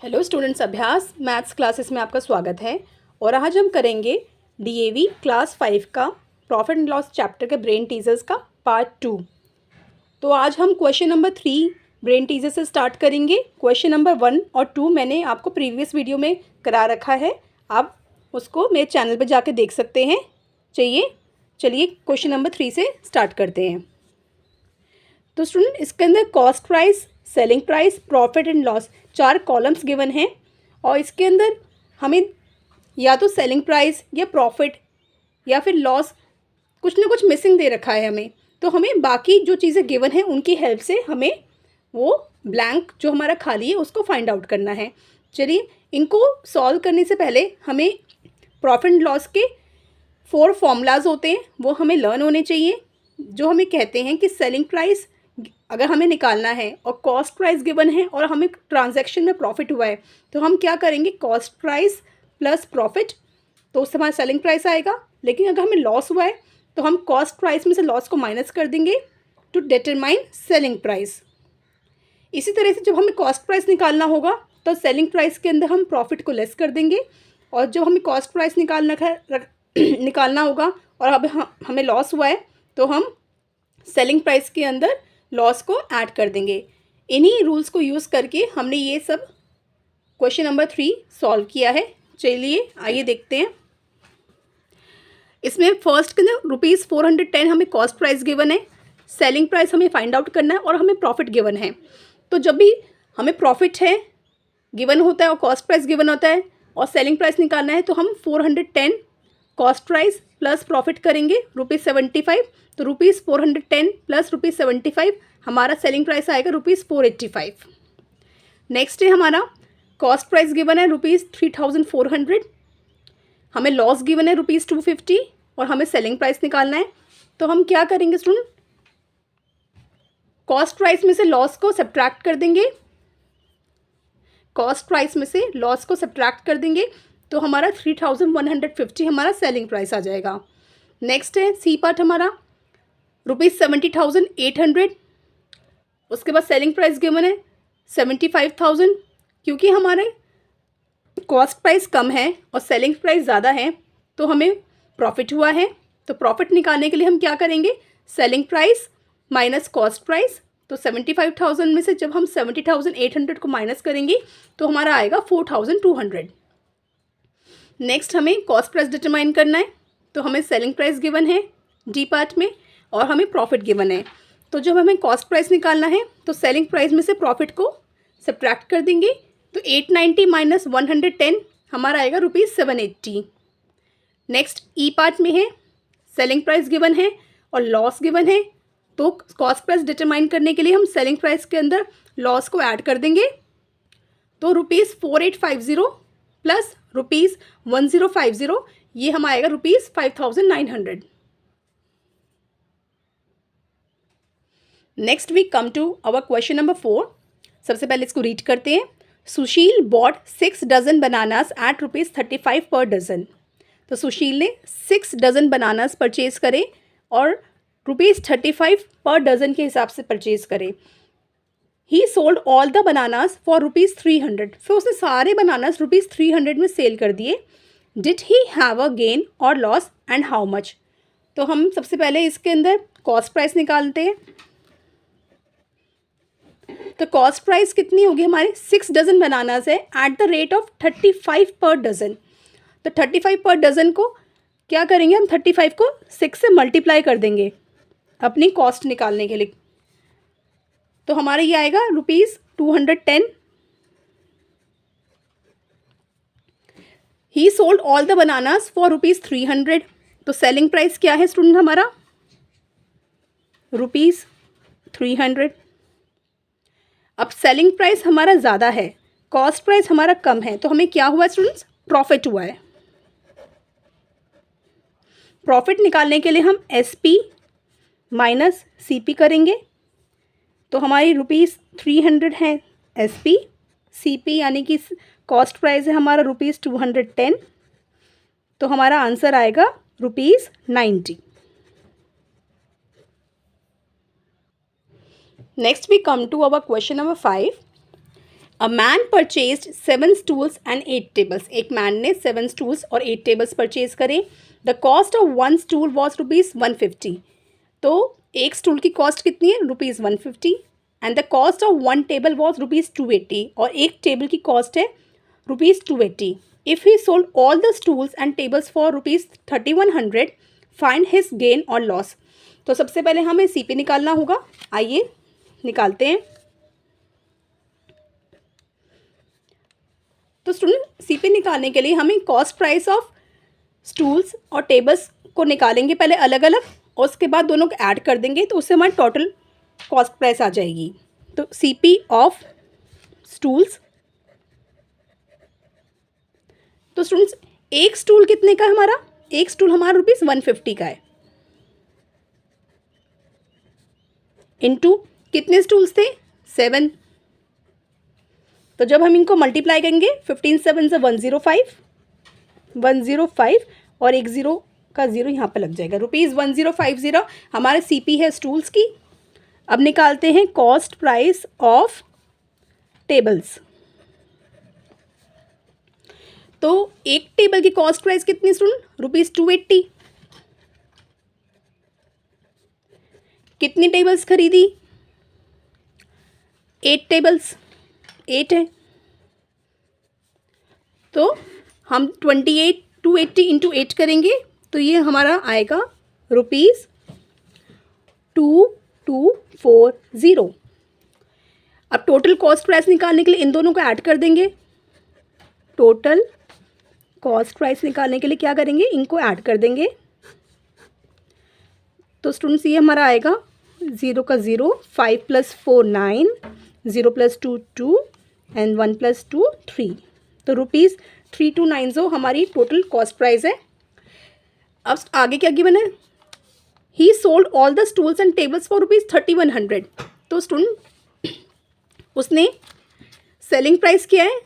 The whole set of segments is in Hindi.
हेलो स्टूडेंट्स, अभ्यास मैथ्स क्लासेस में आपका स्वागत है। और आज हम करेंगे डीएवी क्लास 5 का प्रॉफिट एंड लॉस चैप्टर के ब्रेन टीजर्स का पार्ट 2। तो आज हम क्वेश्चन नंबर 3 ब्रेन टीजर से स्टार्ट करेंगे। क्वेश्चन नंबर 1 और 2 मैंने आपको प्रीवियस वीडियो में करा रखा है, आप उसको मेरे चैनल पर जाके देख सकते हैं। चलिए क्वेश्चन नंबर 3 से स्टार्ट करते हैं। तो स्टूडेंट, इसके अंदर cost price, selling price, profit and loss 4 columns given हैं और इसके अंदर हमें या तो सेलिंग प्राइस या प्रॉफिट या फिर लॉस कुछ ना कुछ मिसिंग दे रखा है हमें। तो हमें बाकी जो चीज़ें गिवन हैं उनकी हेल्प से हमें वो ब्लैंक जो हमारा खाली है उसको फाइंड आउट करना है। चलिए, इनको सॉल्व करने से पहले हमें प्रॉफिट एंड लॉस के 4 फॉर्मूलाज होते हैं, वो हमें लर्न होने चाहिए। जो हमें कहते हैं कि सेलिंग प्राइस अगर हमें निकालना है और कॉस्ट प्राइस गिवन है और हमें ट्रांजैक्शन में प्रॉफिट हुआ है, तो हम क्या करेंगे, कॉस्ट प्राइस प्लस प्रॉफिट, तो उससे हमारा सेलिंग प्राइस आएगा। लेकिन अगर हमें लॉस हुआ है तो हम कॉस्ट प्राइस में से लॉस को माइनस कर देंगे टू डिटरमाइन सेलिंग प्राइस। इसी तरह से जब हमें कॉस्ट प्राइस निकालना होगा तो सेलिंग प्राइस के अंदर हम प्रॉफिट को लेस कर देंगे, और जब हमें कॉस्ट प्राइस निकालना होगा और अब हमें लॉस हुआ है तो हम सेलिंग प्राइस के अंदर लॉस को ऐड कर देंगे। इन्हीं रूल्स को यूज़ करके हमने ये सब क्वेश्चन नंबर 3 सॉल्व किया है। चलिए आइए देखते हैं। इसमें फर्स्ट के अंदर ₹410 हमें कॉस्ट प्राइस गिवन है, सेलिंग प्राइस हमें फाइंड आउट करना है और हमें प्रॉफिट गिवन है। तो जब भी हमें प्रॉफिट है गिवन होता है और कॉस्ट प्राइस गिवन होता है और सेलिंग प्राइस निकालना है, तो हम 410 कॉस्ट प्राइस प्लस प्रॉफिट करेंगे ₹75। तो ₹410 प्लस ₹75 हमारा सेलिंग प्राइस आएगा ₹485। नेक्स्ट है हमारा कॉस्ट प्राइस गिवन है ₹3400, हमें लॉस गिवन है ₹250 और हमें सेलिंग प्राइस निकालना है। तो हम क्या करेंगे स्टूडेंट, कॉस्ट प्राइस में से लॉस को सब्ट्रैक्ट कर देंगे, कॉस्ट प्राइस में से लॉस को सब्ट्रैक्ट कर देंगे तो हमारा 3150 हमारा सेलिंग प्राइस आ जाएगा। नेक्स्ट है सी पार्ट हमारा ₹70,800, उसके बाद सेलिंग प्राइस गिवन है 75,000। क्योंकि हमारे कॉस्ट प्राइस कम है और सेलिंग प्राइस ज़्यादा है तो हमें प्रॉफिट हुआ है। तो प्रॉफिट निकालने के लिए हम क्या करेंगे, selling price minus cost price. तो 75,000 में से जब हम 70,800 को माइनस करेंगे तो हमारा आएगा 4,200। नेक्स्ट हमें कॉस्ट प्राइस डिटरमाइन करना है, तो हमें सेलिंग प्राइस गिवन है डी पार्ट में और हमें प्रॉफिट गिवन है। तो जब हमें कॉस्ट प्राइस निकालना है तो सेलिंग प्राइस में से प्रॉफिट को सब्ट्रैक्ट कर देंगे, तो 890 माइनस 110 हमारा आएगा ₹780। नेक्स्ट ई पार्ट में है, सेलिंग प्राइस गिवन है और लॉस गिवन है, तो कॉस्ट प्राइस डिटरमाइन करने के लिए हम सेलिंग प्राइस के अंदर लॉस को ऐड कर देंगे। तो ₹4850 प्लस ₹1050 ये हम आएगा ₹5900। Next we come to our question number 4। सबसे पहले इसको रीड करते हैं। Sushil bought 6 dozen bananas at ₹35 पर डजन। तो सुशील ने 6 डजन बनानास परचेज करे और ₹35 पर डजन के हिसाब से परचेज करे। ही sold all the bananas for ₹300। फिर उसने सारे बनानास ₹300 में सेल कर दिए। Did he have a gain और लॉस एंड हाउ मच। तो हम सबसे पहले इसके अंदर कॉस्ट प्राइस निकालते हैं। तो कॉस्ट प्राइस कितनी होगी हमारी, 6 डजन बनानास है एट द रेट ऑफ 35 पर डजन। तो 35 पर डजन को क्या करेंगे, हम 35 को 6 से मल्टीप्लाई कर देंगे अपनी कॉस्ट निकालने के लिए। तो हमारा ये आएगा ₹210। ही sold all the bananas for ₹300। तो सेलिंग प्राइस क्या है स्टूडेंट हमारा, ₹300। अब सेलिंग प्राइस हमारा ज़्यादा है, कॉस्ट प्राइस हमारा कम है, तो हमें क्या हुआ स्टूडेंट्स, प्रॉफिट हुआ है। प्रॉफिट निकालने के लिए हम SP माइनस CP करेंगे। तो हमारी ₹300 है SP, CP यानी कि कॉस्ट प्राइस है हमारा ₹210। तो हमारा आंसर आएगा ₹90। Next we come to our question number 5। A man purchased 7 stools and 8 tables. एक मैन ने 7 स्टूल्स और 8 टेबल्स परचेज करे। The cost of 1 stool was ₹150। तो एक स्टूल की कॉस्ट कितनी है? ₹150। And the cost of 1 table was ₹280। और एक टेबल की कॉस्ट है ₹280। If he sold all the stools and tables for ₹3100, find his gain और लॉस। तो सबसे पहले हमें सीपी निकालना होगा। आइए निकालते हैं। तो स्टूडेंट सीपी निकालने के लिए हमें कॉस्ट प्राइस ऑफ स्टूल्स और टेबल्स को निकालेंगे पहले अलग अलग, और उसके बाद दोनों को ऐड कर देंगे, तो उससे हमारी टोटल कॉस्ट प्राइस आ जाएगी। तो सीपी ऑफ स्टूल्स, तो स्टूडेंट्स एक स्टूल कितने का है हमारा? एक स्टूल हमारा ₹150 का है। इनटू कितने स्टूल्स थे? 7। तो जब हम इनको मल्टीप्लाई करेंगे 15 7 से 105 और एक ज़ीरो का ज़ीरो यहाँ पर लग जाएगा। ₹1050 हमारे सीपी है स्टूल्स की। अब निकालते हैं कॉस्ट प्राइस ऑफ टेबल्स। तो एक टेबल की कॉस्ट प्राइस कितनी स्टूडेंट? ₹280। कितनी टेबल्स खरीदी? 8 टेबल्स, 8 है। तो हम 280 इंटू 8 करेंगे, तो ये हमारा आएगा ₹2240। अब टोटल कॉस्ट प्राइस निकालने के लिए इन दोनों को ऐड कर देंगे। टोटल कॉस्ट प्राइस निकालने के लिए क्या करेंगे? इनको ऐड कर देंगे। तो स्टूडेंट्स ये हमारा आएगा 0 का 0, 5 + 4 9, 0 + 2 2 एंड 1 + 2 3। तो ₹3290 हमारी टोटल कॉस्ट प्राइस है। अब आगे क्या गिवन है? ही sold all the stools and tables for ₹3100। तो स्टूडेंट उसने सेलिंग प्राइस क्या है?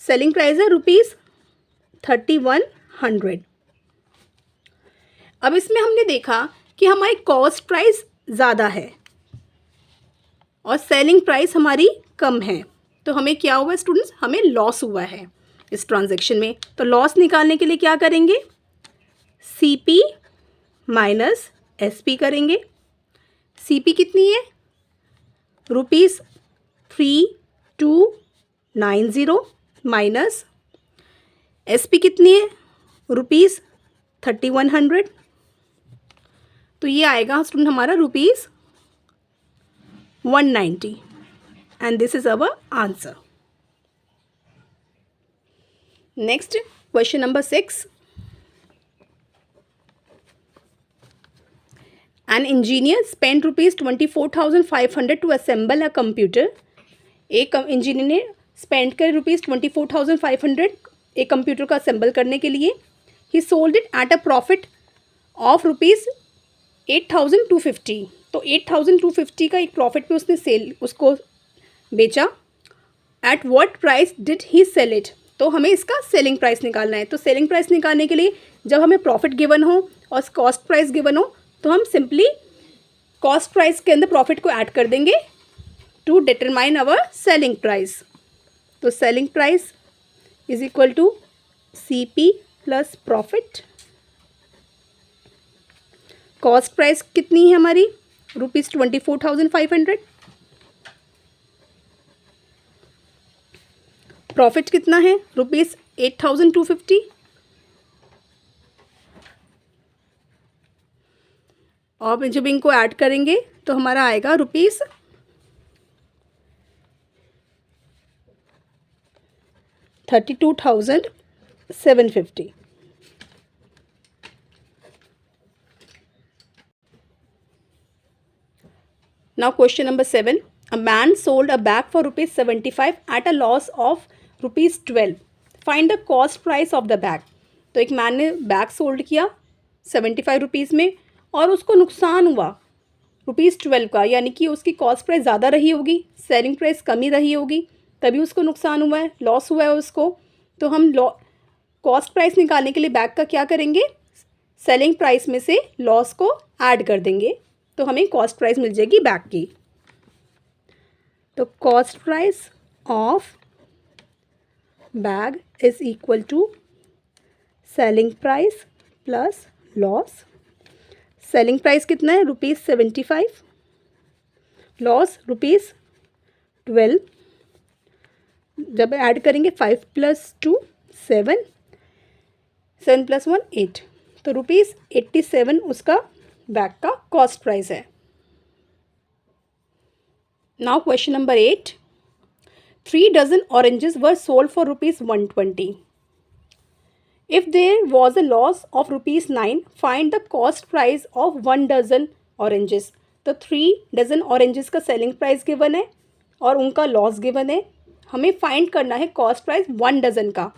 सेलिंग प्राइस है ₹3100। अब इसमें हमने देखा कि हमारी कॉस्ट प्राइस ज़्यादा है और सेलिंग प्राइस हमारी कम है, तो हमें क्या हुआ स्टूडेंट्स? हमें लॉस हुआ है इस ट्रांजैक्शन में। तो लॉस निकालने के लिए क्या करेंगे? सीपी माइनस एसपी करेंगे। सीपी कितनी है? ₹3290 माइनस एसपी कितनी है? ₹3100। तो ये आएगा स्टूडेंट हमारा ₹190 and this is our answer. Next question number 6. An engineer spent ₹24,500 to assemble a computer. एक इंजीनियर ने स्पेंड करे ₹24,500 एक कंप्यूटर को असेंबल करने के लिए। ही sold it at a profit of ₹8,250। तो 8,250 का एक प्रॉफिट पे उसने उसको बेचा। At what price did he sell it? तो हमें इसका सेलिंग प्राइस निकालना है। तो सेलिंग प्राइस निकालने के लिए जब हमें प्रॉफिट गिवन हो और कॉस्ट प्राइस गिवन हो, तो हम सिंपली कॉस्ट प्राइस के अंदर प्रॉफिट को ऐड कर देंगे to determine our selling price. तो selling price is equal to CP plus profit. Cost price कितनी है हमारी? ₹24,500। प्रॉफिट कितना है? ₹8,250। और जब इनको ऐड करेंगे तो हमारा आएगा ₹32,750। Now question number 7. A man sold a bag for ₹75 at a loss of ₹12. Find the cost price of the bag. तो एक मैन ने बैग सोल्ड किया 75 रुपीज़ में और उसको नुकसान हुआ ₹12 का, यानी कि उसकी कॉस्ट प्राइस ज़्यादा रही होगी, सेलिंग प्राइस कम ही रही होगी, तभी उसको नुकसान हुआ है, लॉस हुआ है उसको। तो हम कॉस्ट प्राइस निकालने के लिए बैग का क्या करेंगे? सेलिंग प्राइस में से लॉस को ऐड कर देंगे, तो हमें कॉस्ट प्राइस मिल जाएगी बैग की। तो cost price of bag is equal to selling price plus loss. Selling price कितना है, ₹75, लॉस ₹12। जब ऐड करेंगे 5 + 2 7, 7 + 1 8, तो ₹87 उसका बैग का कॉस्ट प्राइस है। Now question number 8, 3 dozen oranges were sold for ₹120. If there was a loss of ₹9, find the cost price of 1 dozen oranges. तो 3 dozen oranges का सेलिंग प्राइस गिवन है और उनका लॉस गिवन है। हमें फाइंड करना है कॉस्ट प्राइस 1 डजन का।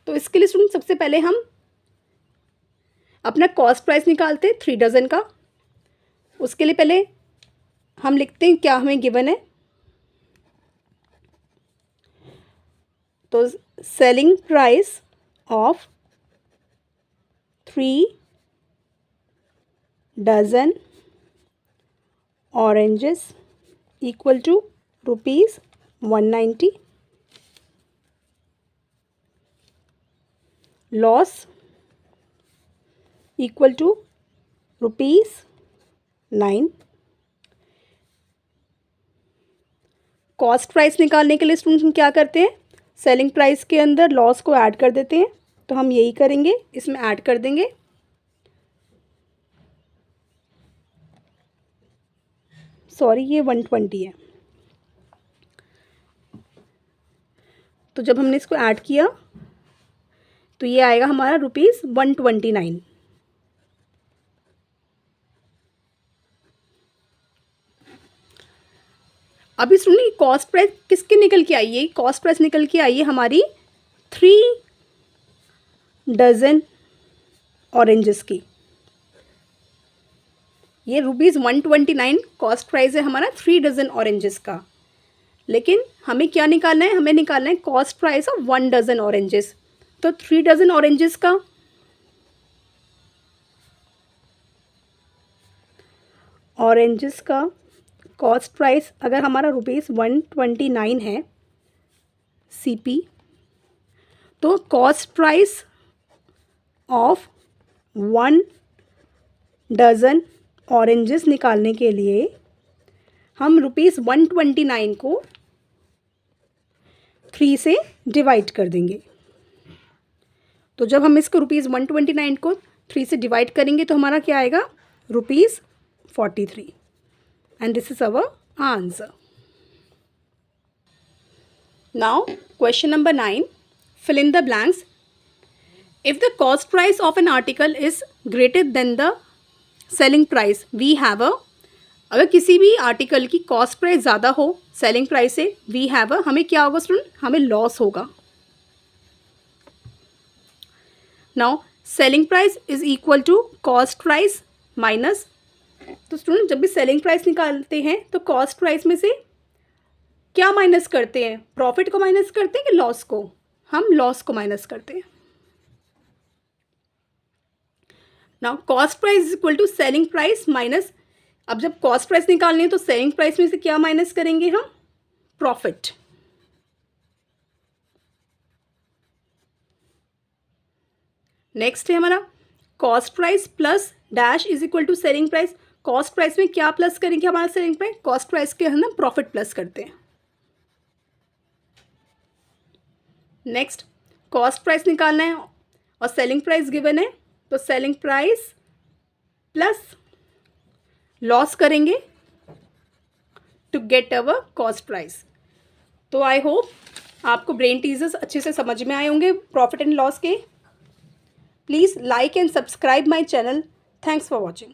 तो इसके लिए स्टूडेंट सबसे पहले हम अपना कॉस्ट प्राइस निकालते हैं 3 डजन का। उसके लिए पहले हम लिखते हैं क्या हमें गिवन है। तो selling price of 3 dozen oranges equal to ₹190. Loss equal to ₹9. Cost price निकालने के लिए स्टूडेंट्स हम क्या करते हैं, सेलिंग प्राइस के अंदर लॉस को ऐड कर देते हैं। तो हम यही करेंगे, इसमें ऐड कर देंगे। सॉरी, ये 120 है। तो जब हमने इसको ऐड किया तो ये आएगा हमारा ₹129। अभी सुनिए, कॉस्ट प्राइस किसकी निकल के आई है, कॉस्ट प्राइस निकल के आई है हमारी 3 डजन ऑरेंजेस की। ये ₹129 कॉस्ट प्राइस है हमारा 3 डजन ऑरेंजेस का। लेकिन हमें क्या निकालना है, हमें निकालना है cost price of 1 dozen oranges. तो 3 डजन ऑरेंजेस का कॉस्ट प्राइस अगर हमारा ₹129 है CP, तो cost price of 1 dozen oranges निकालने के लिए हम ₹129 को 3 से डिवाइड कर देंगे। तो जब हम इसको ₹129 को 3 से डिवाइड करेंगे तो हमारा क्या आएगा, ₹43। And this is our answer. Now question number 9, fill in the blanks. If the cost price of an article is greater than the selling price, we have a, अगर किसी भी आर्टिकल की कॉस्ट प्राइस ज़्यादा हो सेलिंग प्राइस से, वी हैव अ, हमें क्या होगा स्टूडेंट, हमें लॉस होगा। Now selling price is equal to cost price minus, तो स्टूडेंट जब भी सेलिंग प्राइस निकालते हैं तो कॉस्ट प्राइस में से क्या माइनस करते हैं, प्रॉफिट को माइनस करते हैं कि लॉस को, हम लॉस को माइनस करते हैं। Now cost price is equal to selling price minus, अब जब कॉस्ट प्राइस निकालनी है तो सेलिंग प्राइस में से क्या माइनस करेंगे हम, प्रॉफिट। नेक्स्ट है हमारा cost price plus dash is equal to selling price. Cost price में क्या प्लस करेंगे हमारा सेलिंग प्राइस, कॉस्ट प्राइस के हम प्रॉफिट प्लस करते हैं। नेक्स्ट कॉस्ट प्राइस निकालना है और सेलिंग प्राइस गिवन है, तो सेलिंग प्राइस प्लस लॉस करेंगे to get our cost price. तो आई होप आपको ब्रेन टीजर्स अच्छे से समझ में आए होंगे प्रॉफिट एंड लॉस के। Please like and subscribe my channel. Thanks for watching.